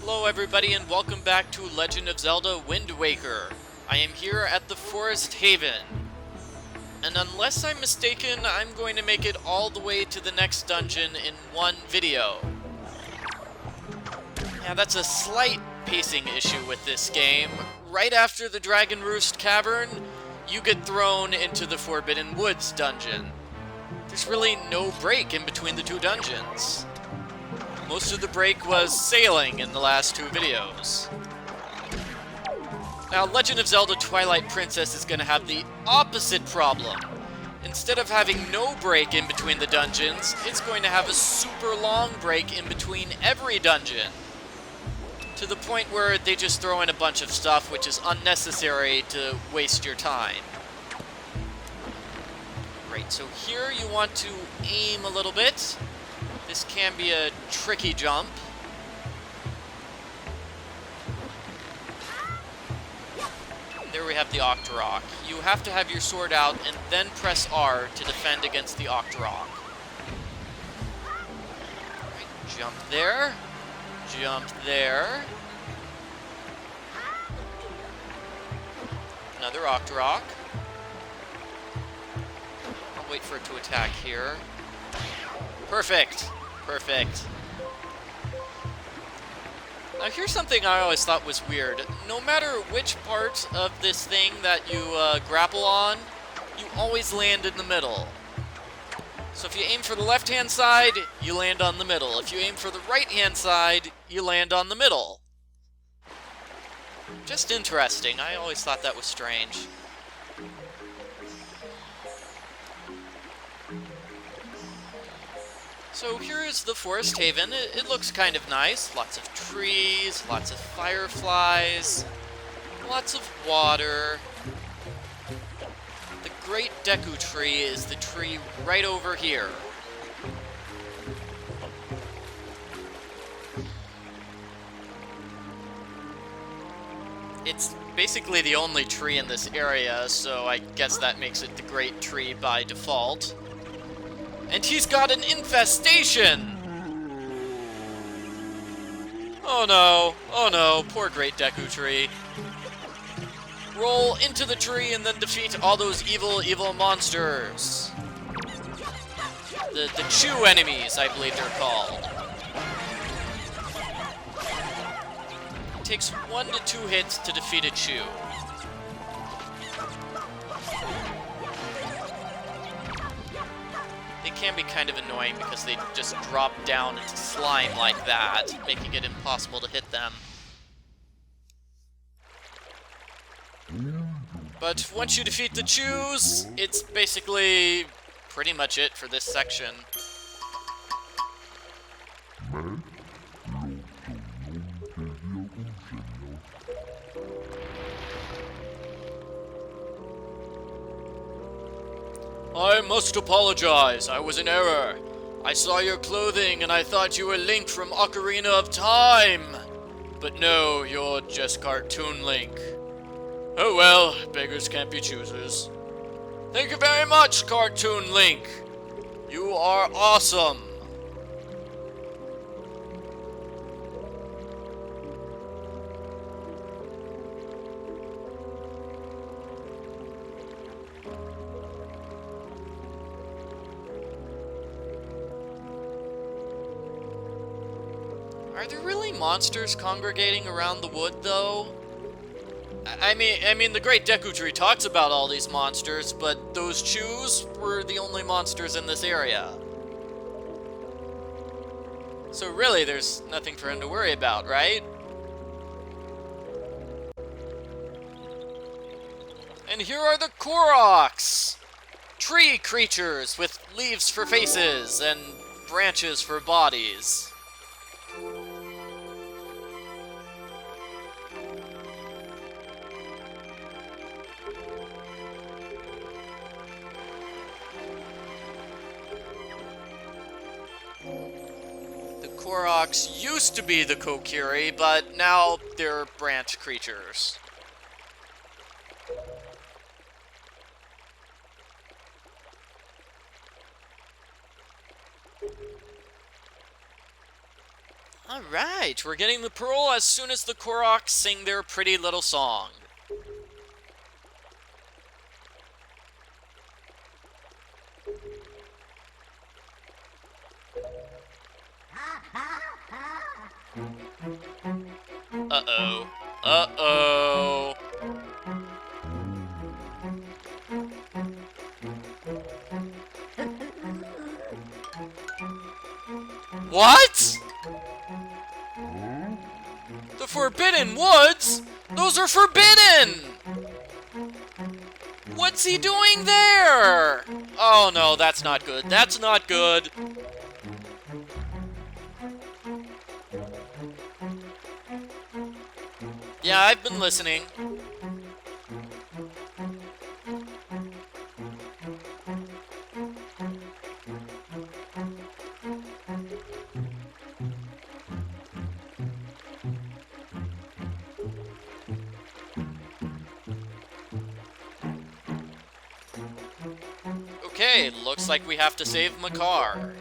Hello everybody and welcome back to Legend of Zelda Wind Waker. I am here at the Forest Haven. And unless I'm mistaken, I'm going to make it all the way to the next dungeon in one video. Yeah, that's a slight pacing issue with this game. Right after the Dragon Roost Cavern, you get thrown into the Forbidden Woods dungeon. There's really no break in between the two dungeons. Most of the break was sailing in the last two videos. Now, Legend of Zelda Twilight Princess is going to have the opposite problem. Instead of having no break in between the dungeons, it's going to have a super long break in between every dungeon. To the point where they just throw in a bunch of stuff which is unnecessary to waste your time. Right, so here you want to aim a little bit. This can be a tricky jump. There we have the Octorok. You have to have your sword out and then press R to defend against the Octorok. Right, jump there. Jump there. Another Octorok. I'll wait for it to attack here. Perfect. Perfect. Now here's something I always thought was weird. No matter which part of this thing that you grapple on, you always land in the middle. So if you aim for the left-hand side, you land on the middle. If you aim for the right-hand side, you land on the middle. Just interesting. I always thought that was strange. So here is the Forest Haven. It looks kind of nice. Lots of trees, lots of fireflies, lots of water. The Great Deku Tree is the tree right over here. It's basically the only tree in this area, so I guess that makes it the Great Tree by default. And he's got an infestation! Oh no, poor Great Deku Tree. Roll into the tree and then defeat all those evil monsters. The Chu enemies, I believe they're called. It takes 1 to 2 hits to defeat a Chu. They can be kind of annoying because they just drop down into slime like that, making it impossible to hit them. But once you defeat the Chus, it's basically pretty much it for this section. I must apologize. I was in error. I saw your clothing and I thought you were Link from Ocarina of Time. But no, you're just Cartoon Link. Oh well, beggars can't be choosers. Thank you very much, Cartoon Link. You are awesome. Are there really monsters congregating around the wood, though? I mean, the Great Deku Tree talks about all these monsters, but those Chus were the only monsters in this area. So really, there's nothing for him to worry about, right? And here are the Koroks! Tree creatures with leaves for faces and branches for bodies. Koroks used to be the Kokiri, but now they're branch creatures. Alright, we're getting the pearl as soon as the Koroks sing their pretty little song. Uh-oh. Uh-oh. What? The Forbidden Woods? Those are forbidden! What's he doing there? Oh no, that's not good. That's not good. Yeah, I've been listening. Okay, looks like we have to save Makar.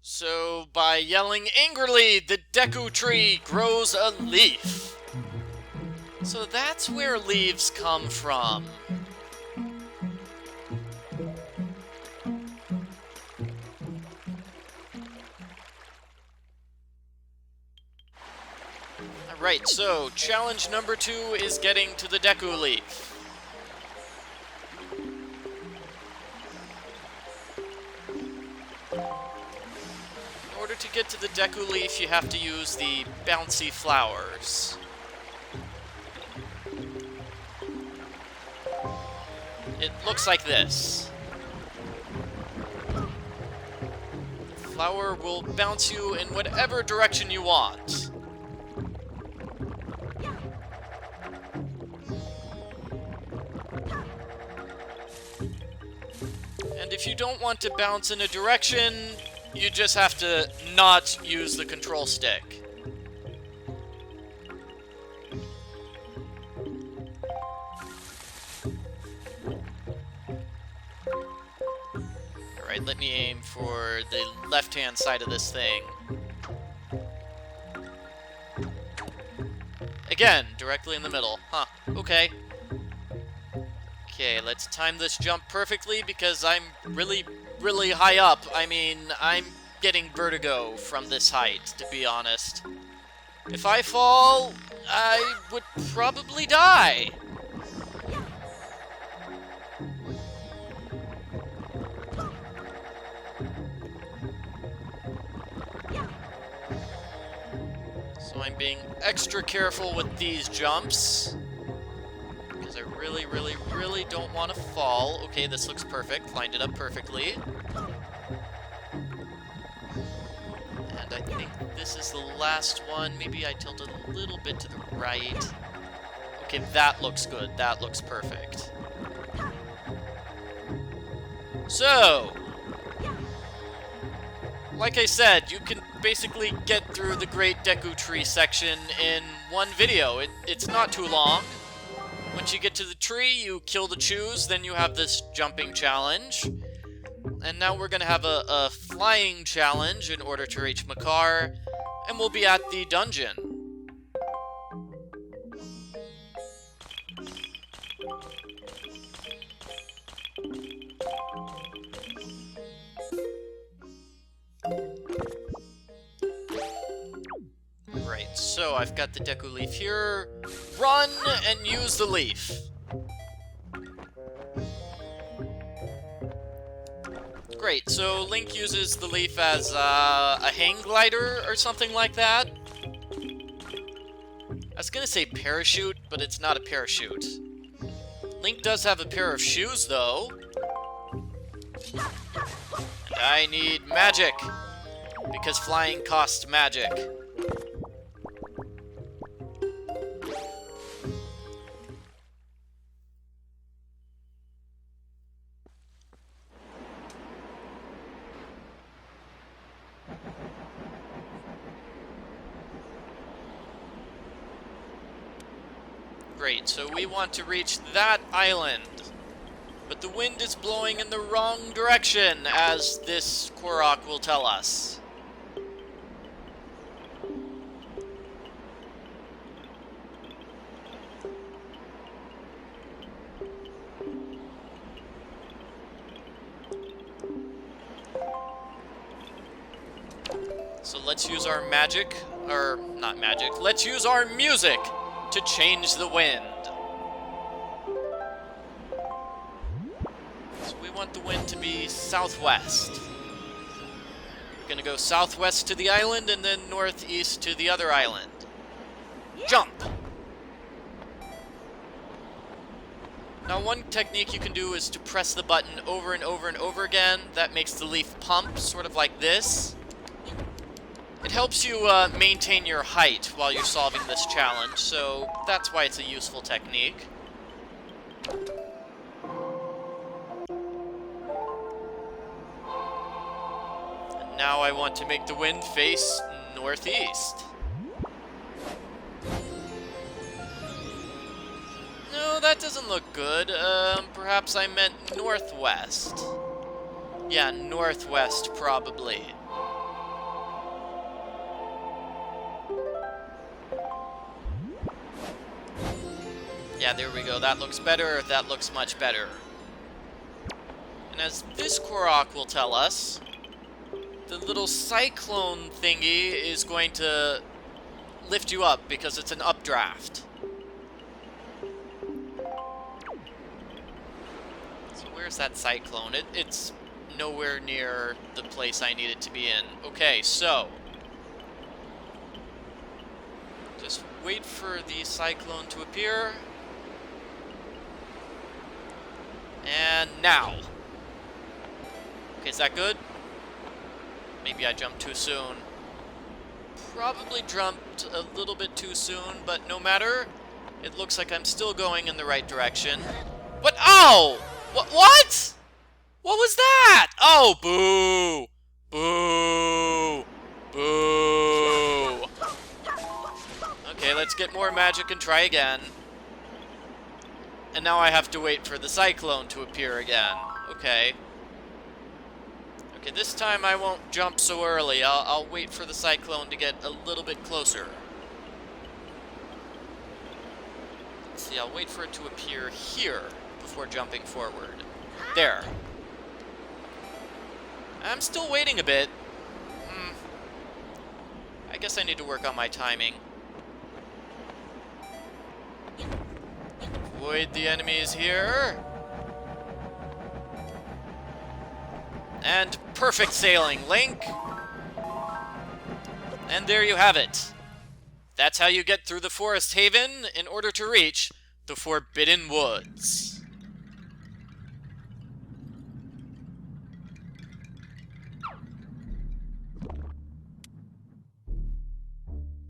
So, by yelling angrily, the Deku Tree grows a leaf. So that's where leaves come from. Alright, so challenge number 2 is getting to the Deku Leaf. In order to get to the Deku Leaf, you have to use the bouncy flowers. It looks like this. The flower will bounce you in whatever direction you want. And if you don't want to bounce in a direction, you just have to not use the control stick. Alright, let me aim for the left-hand side of this thing. Again, directly in the middle. Huh, okay. Okay, let's time this jump perfectly because I'm really high up. I mean, I'm getting vertigo from this height, to be honest. If I fall, I would probably die. So I'm being extra careful with these jumps. Because I really don't want to fall. Okay, this looks perfect. Lined it up perfectly. And I think this is the last one. Maybe I tilted a little bit to the right. Okay, that looks good. That looks perfect. So, like I said, you can basically get through the Great Deku Tree section in one video. It's not too long. Once you get to the tree, you kill the Chus, then you have this jumping challenge. And now we're going to have a flying challenge in order to reach Makar, and we'll be at the dungeon. Right, so I've got the Deku Leaf here. Run and use the leaf. Great, so Link uses the leaf as a hang glider or something like that. I was gonna say parachute, but it's not a parachute. Link does have a pair of shoes, though. And I need magic, because flying costs magic. Great, so we want to reach that island. But the wind is blowing in the wrong direction, as this Korok will tell us. So let's use our magic, or not magic, let's use our music to change the wind. So we want the wind to be southwest. We're gonna go southwest to the island and then northeast to the other island. Jump! Now one technique you can do is to press the button over and over and over again. That makes the leaf pump, sort of like this. It helps you maintain your height while you're solving this challenge, so that's why it's a useful technique. And now I want to make the wind face northeast. No, that doesn't look good. Perhaps I meant northwest. Yeah, northwest, probably. Yeah, there we go. That looks better. That looks much better. And as this Korok will tell us, the little cyclone thingy is going to lift you up because it's an updraft. So where's that cyclone? It's nowhere near the place I need it to be in. Okay, so just wait for the cyclone to appear. And now. Okay, is that good? Maybe I jumped too soon. Probably jumped a little bit too soon, but no matter. It looks like I'm still going in the right direction. What? Oh! What? What was that? Oh, boo! Boo! Boo! Okay, let's get more magic and try again. And now I have to wait for the cyclone to appear again. Okay. Okay, this time I won't jump so early. I'll wait for the cyclone to get a little bit closer. Let's see, I'll wait for it to appear here before jumping forward. There. I'm still waiting a bit. I guess I need to work on my timing. Avoid the enemies here. And perfect sailing, Link. And there you have it. That's how you get through the Forest Haven in order to reach the Forbidden Woods.